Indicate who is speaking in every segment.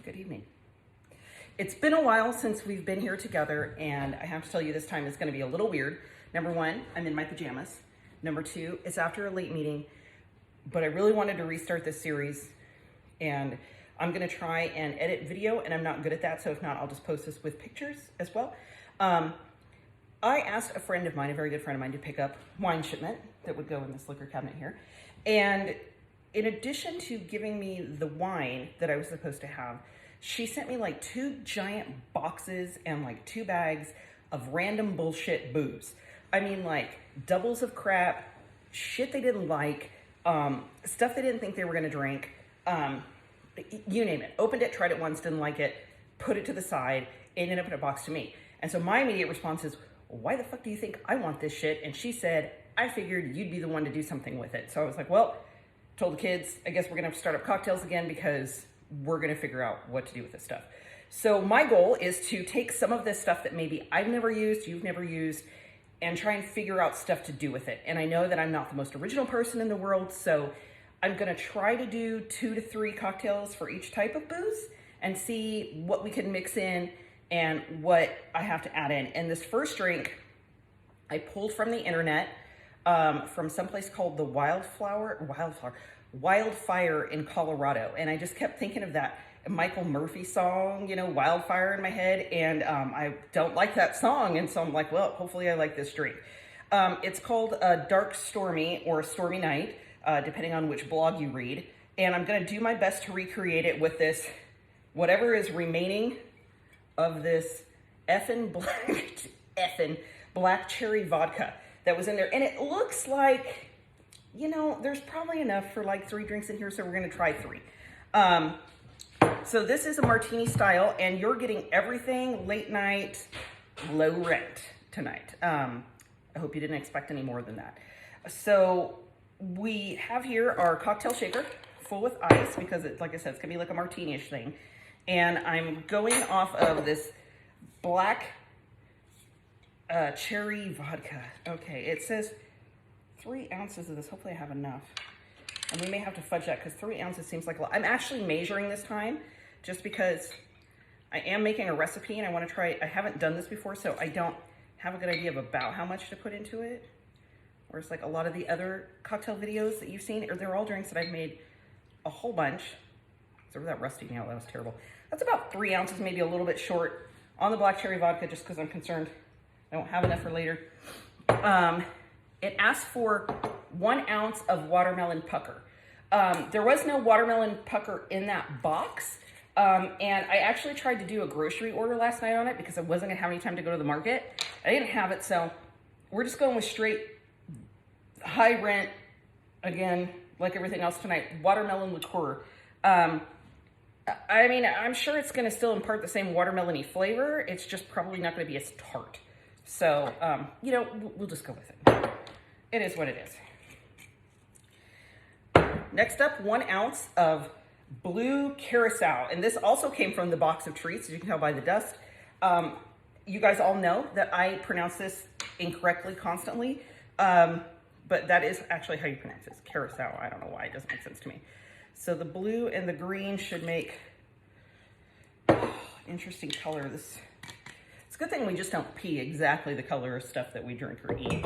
Speaker 1: Good evening. It's been a while since we've been here together, and I have to tell you this time is going to be a little weird. Number one, I'm in my pajamas. Number two, it's after a late meeting, but I really wanted to restart this series, and I'm going to try and edit video, and I'm not good at that, so if not, I'll just post this with pictures as well. I asked a friend of mine, a very good friend of mine, to pick up wine shipment that would go in this liquor cabinet here, and in addition to giving me the wine that I was supposed to have, she sent me like 2 giant boxes and like 2 bags of random bullshit booze. I mean, like doubles of crap, shit they didn't like, stuff they didn't think they were gonna drink, you name it. Opened it, tried it once, didn't like it, put it to the side, it ended up in a box to me. And so my immediate response is, why the fuck do you think I want this shit? And she said, I figured you'd be the one to do something with it. So I was like, well, told the kids, I guess we're gonna have to start up cocktails again because we're gonna figure out what to do with this stuff. So my goal is to take some of this stuff that maybe I've never used, you've never used, and try and figure out stuff to do with it. And I know that I'm not the most original person in the world, so I'm gonna try to do 2 to 3 cocktails for each type of booze and see what we can mix in and what I have to add in. And this first drink, I pulled from the internet, from someplace called the Wildfire in Colorado. And I just kept thinking of that Michael Murphy song, you know, Wildfire, in my head. And I don't like that song. And so I'm like, well, hopefully I like this drink. It's called Dark Stormy or Stormy Night, depending on which blog you read. And I'm gonna do my best to recreate it with this, whatever is remaining of this Effen black cherry vodka that was in there. And it looks like, you know, there's probably enough for like 3 drinks in here, so we're gonna try 3. So this is a martini style, and you're getting everything late night, low rent tonight. I hope you didn't expect any more than that. So we have here our cocktail shaker full with ice because it's, like I said, it's gonna be like a martini-ish thing. And I'm going off of this black cherry vodka. Okay, it says 3 ounces of this. Hopefully I have enough. And we may have to fudge that because 3 ounces seems like a lot. I'm actually measuring this time just because I am making a recipe and I want to try. I haven't done this before, so I don't have a good idea of about how much to put into it. Whereas like a lot of the other cocktail videos that you've seen, or they're all drinks that I've made a whole bunch. So that rusty nail, that was terrible. That's about 3 ounces, maybe a little bit short on the black cherry vodka just because I'm concerned I don't have enough for later. It asks for 1 ounce of watermelon pucker. There was no watermelon pucker in that box. And I actually tried to do a grocery order last night on it because I wasn't gonna have any time to go to the market. I didn't have it, so we're just going with straight high rent, again, like everything else tonight, watermelon liqueur. I mean, I'm sure it's gonna still impart the same watermelon-y flavor. It's just probably not gonna be as tart. So, you know, we'll just go with it. It is what it is. Next up, 1 ounce of blue curacao. And this also came from the box of treats, as you can tell by the dust. You guys all know that I pronounce this incorrectly constantly, but that is actually how you pronounce it, curacao. I don't know why, it doesn't make sense to me. So the blue and the green should make interesting color. It's a good thing we just don't pee exactly the color of stuff that we drink or eat.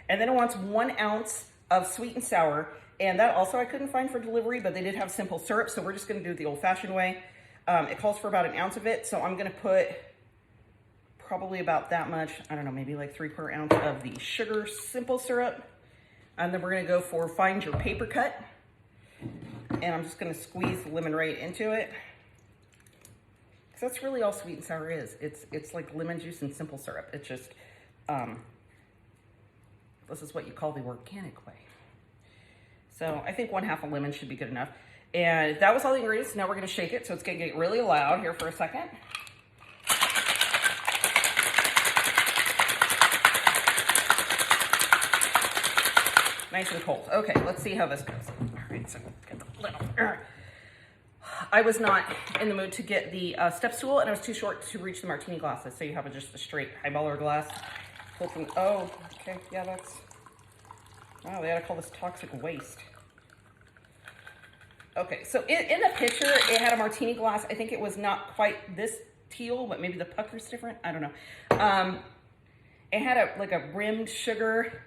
Speaker 1: And then it wants 1 ounce of sweet and sour. And that also I couldn't find for delivery, but they did have simple syrup. So we're just gonna do it the old fashioned way. It calls for about 1 ounce of it. So I'm gonna put probably about that much, I don't know, maybe like 3/4 ounce of the sugar simple syrup. And then we're gonna go for find your paper cut. And I'm just gonna squeeze the lemon right into it. Because that's really all sweet and sour is. It's like lemon juice and simple syrup. It's just, this is what you call the organic way. So I think 1/2 a lemon should be good enough. And that was all the ingredients. Now we're gonna shake it. So it's gonna get really loud here for a second. Nice and cold. Okay, let's see how this goes. All right, so get the lid off. I was not in the mood to get the step stool, and I was too short to reach the martini glasses. So you have just a straight highballer glass. Oh, okay, yeah, that's, wow, they gotta call this toxic waste. Okay, so in the picture, it had a martini glass. I think it was not quite this teal, but maybe the pucker's different. I don't know. It had a rimmed sugar,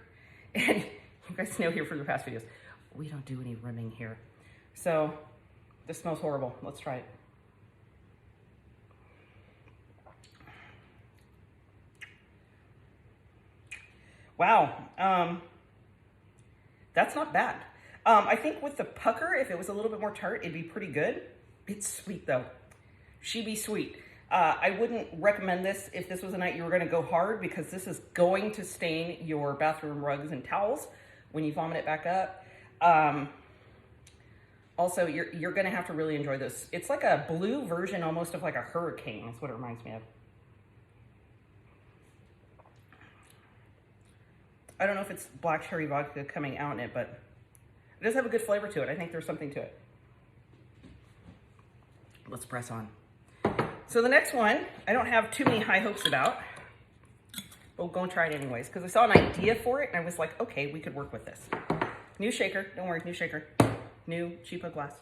Speaker 1: and you guys know here from the past videos, we don't do any rimming here. So this smells horrible. Let's try it. Wow, that's not bad. I think with the pucker, if it was a little bit more tart, it'd be pretty good. It's sweet though. She be sweet. I wouldn't recommend this if this was a night you were gonna go hard, because this is going to stain your bathroom rugs and towels when you vomit it back up. Also, you're gonna have to really enjoy this. It's like a blue version almost of like a hurricane. That's what it reminds me of. I don't know if it's black cherry vodka coming out in it, but it does have a good flavor to it. I think there's something to it. Let's press on. So the next one, I don't have too many high hopes about, but we'll go and try it anyways, because I saw an idea for it and I was like, okay, we could work with this. New shaker, don't worry, new shaker. New cheapo glass.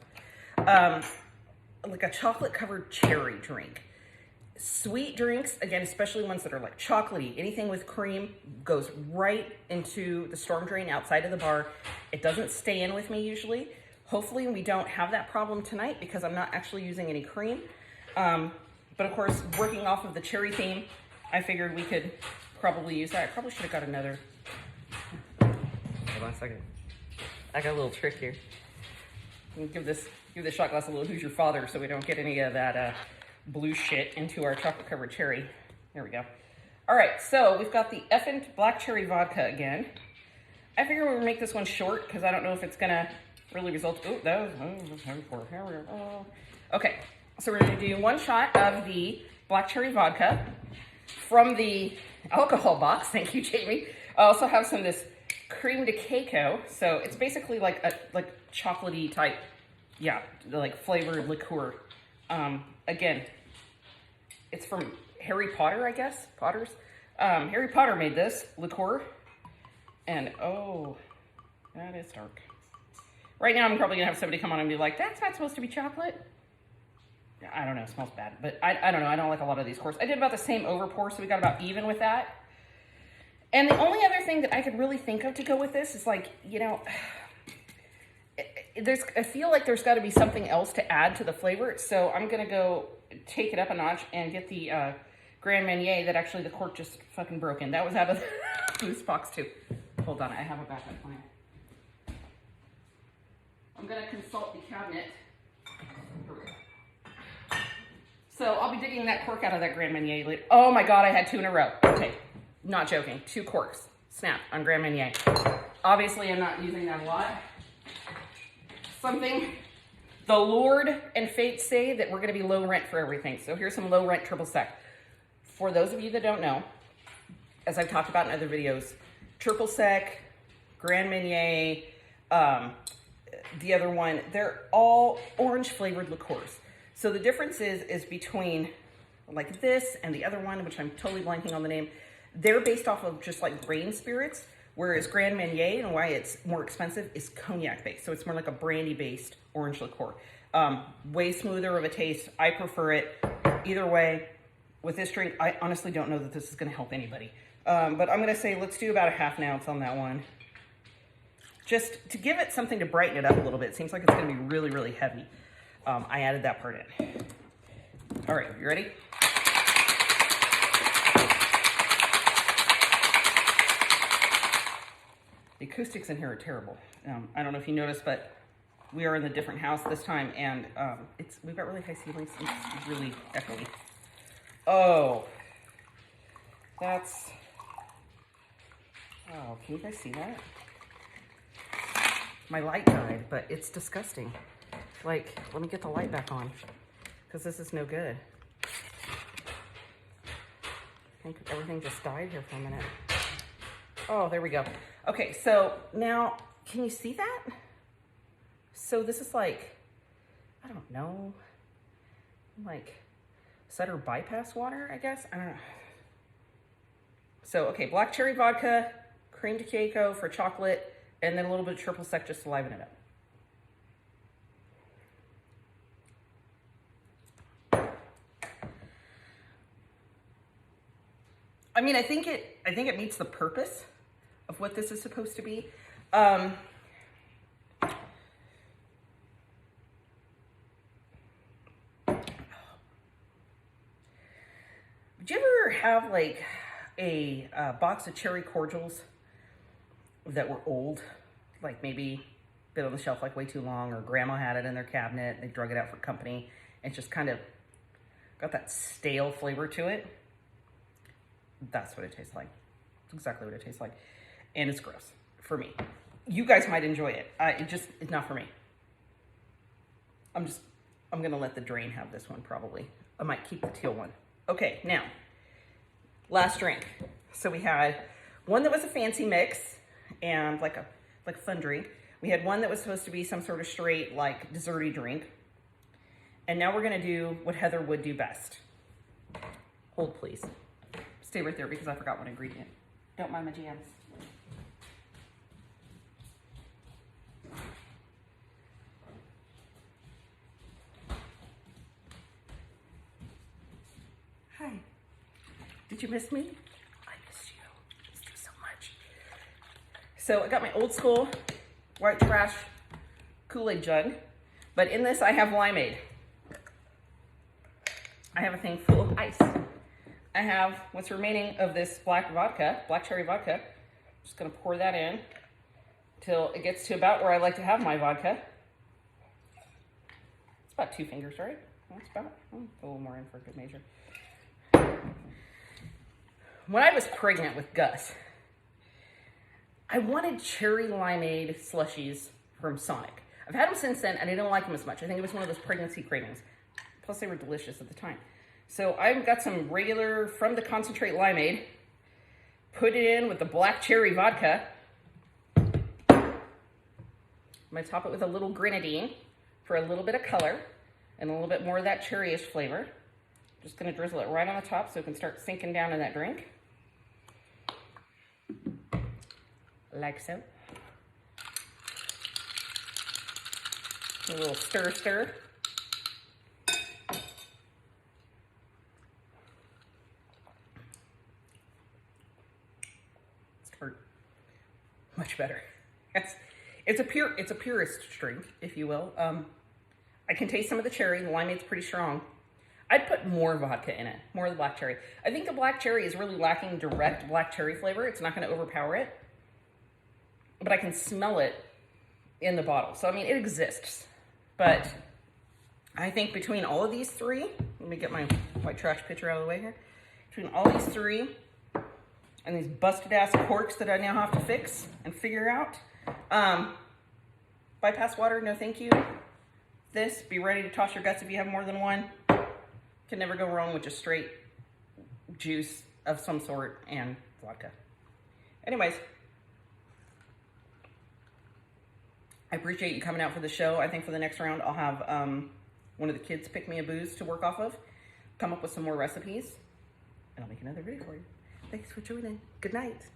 Speaker 1: Like a chocolate covered cherry drink. Sweet drinks, again, especially ones that are like chocolatey, anything with cream goes right into the storm drain outside of the bar. It doesn't stay in with me usually. Hopefully we don't have that problem tonight because I'm not actually using any cream. But of course, working off of the cherry theme, I figured we could probably use that. I probably should have got another. Hold on a second. I got a little trick here. Give this shot glass a little "Who's Your Father" so we don't get any of that blue shit into our chocolate covered cherry. There we go. All right, so we've got the Effen black cherry vodka again. I figured we would make this one short because I don't know if it's gonna really result. Oh, that was okay. So we're gonna do 1 shot of the black cherry vodka from the alcohol box. Thank you, Jamie. I also have some of this cream de cacao. So it's basically like a chocolatey type, yeah, like flavored liqueur. Again, it's from Harry Potter, I guess. Potters. Harry Potter made this liqueur. And oh, that is dark. Right now, I'm probably gonna have somebody come on and be like, that's not supposed to be chocolate. I don't know, it smells bad. But I don't know, I don't like a lot of these pours. I did about the same over pour, so we got about even with that. And the only other thing that I could really think of to go with this is like, you know, I feel like there's gotta be something else to add to the flavor. So I'm gonna go take it up a notch and get the Grand Marnier that actually the cork just fucking broke in. That was out of the loose box too. Hold on, I have a backup plan. I'm gonna consult the cabinet. So I'll be digging that cork out of that Grand Marnier later. Oh my God, I had 2 in a row. Okay, not joking, 2 corks. Snap on Grand Marnier. Obviously, I'm not using that a lot. Something the Lord and fate say that we're gonna be low rent for everything. So here's some low rent triple sec. For those of you that don't know, as I've talked about in other videos, triple sec, Grand Marnier, the other one, they're all orange flavored liqueurs. So the difference is between like this and the other one, which I'm totally blanking on the name, they're based off of just like grain spirits, whereas Grand Marnier, and why it's more expensive, is cognac based. So it's more like a brandy based orange liqueur. Way smoother of a taste. I prefer it. Either way, with this drink, I honestly don't know that this is gonna help anybody. But I'm gonna say let's do about a ½ ounce on that one. Just to give it something to brighten it up a little bit. It seems like it's gonna be really, really heavy. I added that part in. All right, you ready? The acoustics in here are terrible. I don't know if you noticed, but we are in a different house this time, and we've got really high ceilings. It's really echoey. Oh, that's, oh, can you guys see that? My light died, but it's disgusting. Like, let me get the light back on, because this is no good. I think everything just died here for a minute. Oh, there we go. Okay, so now, can you see that? So this is like, I don't know, like Sutter bypass water, I guess? I don't know. So, okay, black cherry vodka, cream de cacao for chocolate, and then a little bit of triple sec just to liven it up. I mean, I think it meets the purpose of what this is supposed to be. Did you ever have like a box of cherry cordials that were old, like maybe been on the shelf like way too long, or grandma had it in their cabinet, they drug it out for company, and it's just kind of got that stale flavor to it? That's what it tastes like. It's exactly what it tastes like. And it's gross for me. You guys might enjoy it. It's not for me. I'm gonna let the drain have this one probably. I might keep the teal one. Okay, now, last drink. So we had one that was a fancy mix and like a fun drink. We had one that was supposed to be some sort of straight, like, desserty drink. And now we're gonna do what Heather would do best. Hold, please. Stay right there because I forgot one ingredient. Don't mind my jams. Hi. Did you miss me? I missed you. Missed you so much. So I got my old school white trash Kool-Aid jug, but in this I have limeade. I have a thing full of ice. I have what's remaining of this black cherry vodka. I'm just gonna pour that in till it gets to about where I like to have my vodka. It's about 2 fingers, right? That's about, a little more in for good measure. When I was pregnant with Gus, I wanted Cherry Limeade slushies from Sonic. I've had them since then, and I didn't like them as much. I think it was one of those pregnancy cravings. Plus, they were delicious at the time. So I've got some regular from the concentrate limeade, put it in with the black cherry vodka. I'm gonna top it with a little grenadine for a little bit of color and a little bit more of that cherryish flavor. Just gonna drizzle it right on the top so it can start sinking down in that drink. Like so. A little stir, stir. Start. Much better. It's a purist drink, if you will. I can taste some of the cherry. The limeade's pretty strong. I'd put more vodka in it, more of the black cherry. I think the black cherry is really lacking direct black cherry flavor. It's not going to overpower it, but I can smell it in the bottle. So, I mean, it exists, but I think between all of these three, let me get my white trash pitcher out of the way here. Between all these three and these busted ass corks that I now have to fix and figure out, bypass water, no thank you. This, be ready to toss your guts if you have more than one. Can never go wrong with just straight juice of some sort and vodka. Anyways, I appreciate you coming out for the show. I think for the next round, I'll have one of the kids pick me a booze to work off of, come up with some more recipes, and I'll make another video for you. Thanks for joining. Good night.